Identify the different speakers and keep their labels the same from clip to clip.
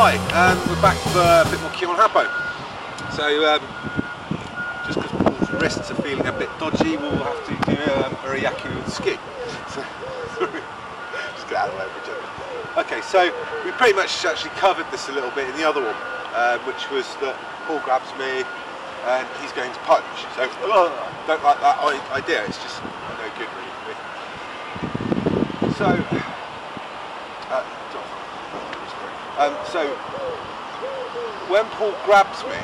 Speaker 1: Hi, we're back for a bit more Kihon Happo. So, just because Paul's wrists are feeling a bit dodgy, we'll have to do Ura Gyaku with the ski. So, just get out of the way, Bujinkan. Okay, so we pretty much actually covered this a little bit in the other one, which was that Paul grabs me and he's going to punch. So, don't like that idea, it's just no good really for me. So, so when Paul grabs me,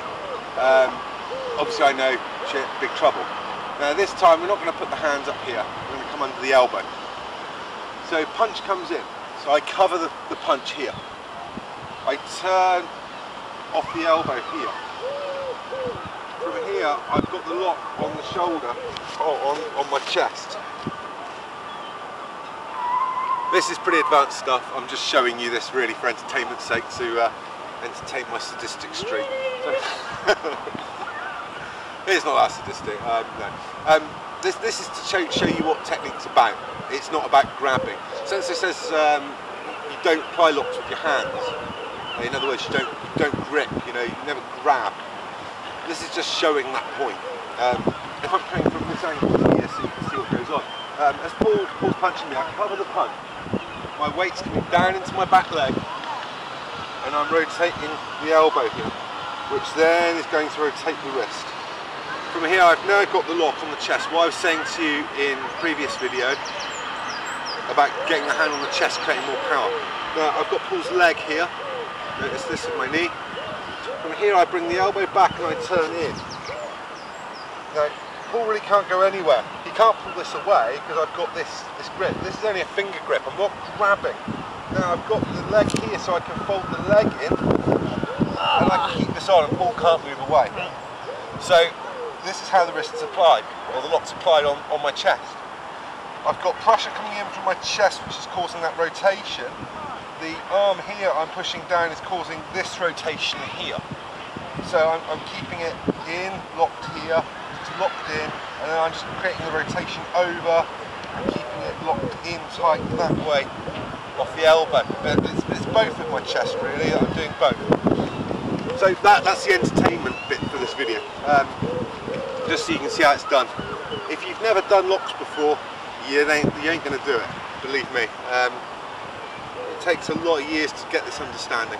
Speaker 1: obviously I know, shit, big trouble. Now this time we're not going to put the hands up here, we're going to come under the elbow. So punch comes in, so I cover the punch here. I turn off the elbow here. From here I've got the lock on the shoulder, on my chest. This is pretty advanced stuff. I'm just showing you this really for entertainment's sake, to entertain my sadistic streak. So it's not that sadistic. No. This is to show you what technique's about. It's not about grabbing. Since it says you don't apply locks with your hands. In other words, you don't grip. You know, you never grab. This is just showing that point. If I'm coming from this angle here, so you can see what goes on. As Paul's punching me, I cover the punch. My weight's coming down into my back leg, and I'm rotating the elbow here, which then is going to rotate the wrist. From here, I've now got the lock on the chest. What I was saying to you in the previous video about getting the hand on the chest, creating more power. Now, I've got Paul's leg here. Notice this is my knee. From here, I bring the elbow back and I turn in. Now, Paul really can't go anywhere. He can't pull this away because I've got this grip. This is only a finger grip. I'm not grabbing. Now I've got the leg here so I can fold the leg in and I can keep this on and Paul can't move away. So this is how the wrist's applied, or the lock's applied on my chest. I've got pressure coming in from my chest which is causing that rotation. The arm here I'm pushing down is causing this rotation here. So I'm keeping it in, locked here, locked in, and then I'm just creating the rotation over and keeping it locked in tight that way off the elbow. But it's both in my chest really, I'm doing both. So that's the entertainment bit for this video, just so you can see how it's done. If you've never done locks before, you ain't going to do it, believe me. It takes a lot of years to get this understanding.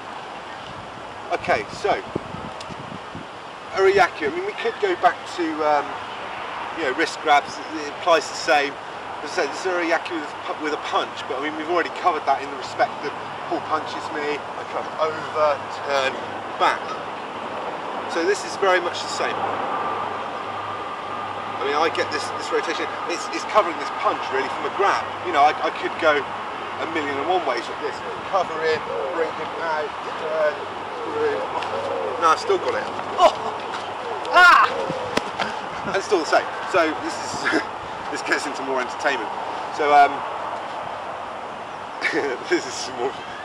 Speaker 1: Okay, so Ura Gyaku, I mean, we could go back to wrist grabs. It applies the same. As I said, this is Ura Gyaku with a punch, but I mean, we've already covered that in the respect that Paul punches me, I come over, turn, back. So this is very much the same. I mean, I get this rotation. It's covering this punch really from a grab. You know, I could go a million and one ways with this. Cover in, bring him out, turn, through. No, I've still got it. Oh! Ah! And still the same. So this gets into more entertainment. So this is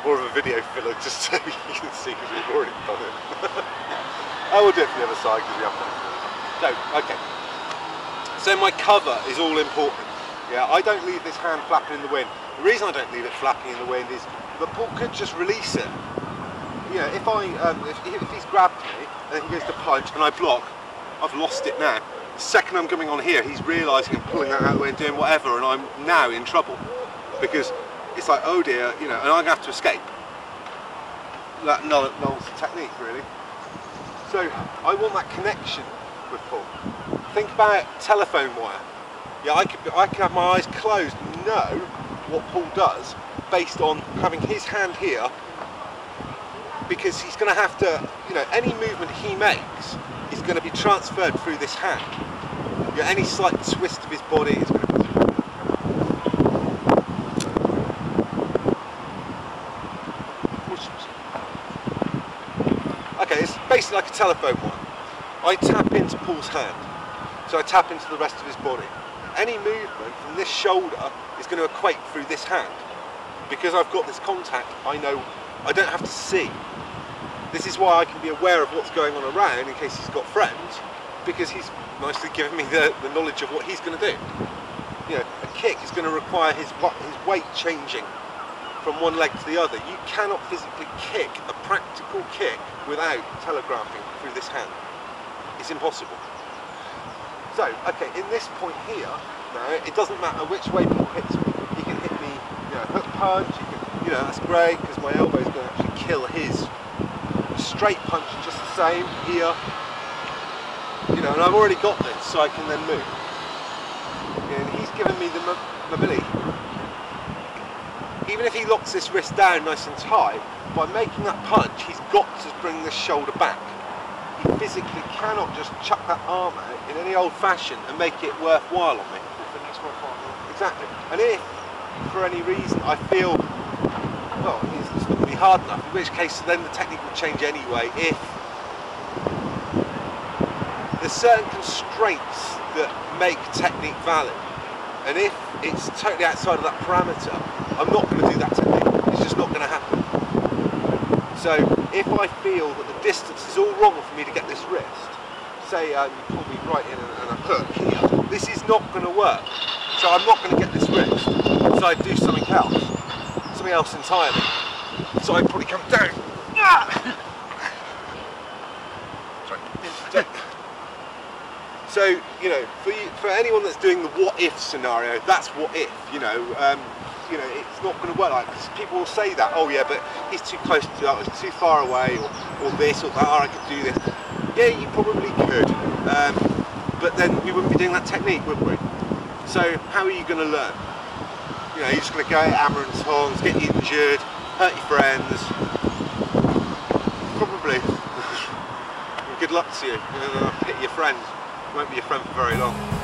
Speaker 1: more of a video filler, just so you can see, because we've already done it. I will do it from the other side because we haven't done it. So, okay. So my cover is all important. Yeah, I don't leave this hand flapping in the wind. The reason I don't leave it flapping in the wind is that Paul could just release it. You know, if he's grabbed me and he goes to punch and I block, I've lost it now. The second I'm coming on here, he's realising and pulling that out of the way and doing whatever, and I'm now in trouble. Because it's like, oh dear, you know, and I'm going to have to escape. That nulls the technique, really. So, I want that connection with Paul. Think about telephone wire. Yeah, I could have my eyes closed and know what Paul does based on having his hand here, because he's going to have to, you know, any movement he makes is going to be transferred through this hand. You know, any slight twist of his body is going to be... Okay, it's basically like a telephone wire. I tap into Paul's hand, so I tap into the rest of his body. Any movement from this shoulder is going to equate through this hand. Because I've got this contact, I know I don't have to see. This is why I can be aware of what's going on around in case he's got friends, because he's nicely given me the knowledge of what he's going to do. You know, a kick is going to require his weight changing from one leg to the other. You cannot physically kick a practical kick without telegraphing through this hand. It's impossible. So, okay, in this point here, now it doesn't matter which way people hit me. He can hit me, you know, hook punch. He can, you know, that's great because my elbow is going to actually kill his. Straight punch, just the same here. You know, and I've already got this, so I can then move. And he's given me the mobility. Even if he locks this wrist down nice and tight, by making that punch, he's got to bring the shoulder back. He physically cannot just chuck that arm out in any old fashion and make it worthwhile on me. Exactly. And if, for any reason, I feel, well, it's not going to be hard enough, in which case then the technique will change anyway. If there's certain constraints that make technique valid, and if it's totally outside of that parameter, I'm not going to do that technique. It's just not going to happen. So if I feel that the distance is all wrong for me to get this wrist, say you pull me right in and a hook here, this is not going to work. So I'm not going to get this wrist. So I do something else entirely. So I probably come down. So, you know, for anyone that's doing the what if scenario, that's what if, you know, it's not going to work like this. People will say that, oh yeah, but he's too close to that, he's too far away, or this, or that, or I could do this. Yeah, you probably could, but then we wouldn't be doing that technique, would we? So how are you going to learn? You know, you're just going to go out hammer and tongs, get injured, hurt your friends. Probably. Good luck to you. Pity your friend. Won't be your friend for very long.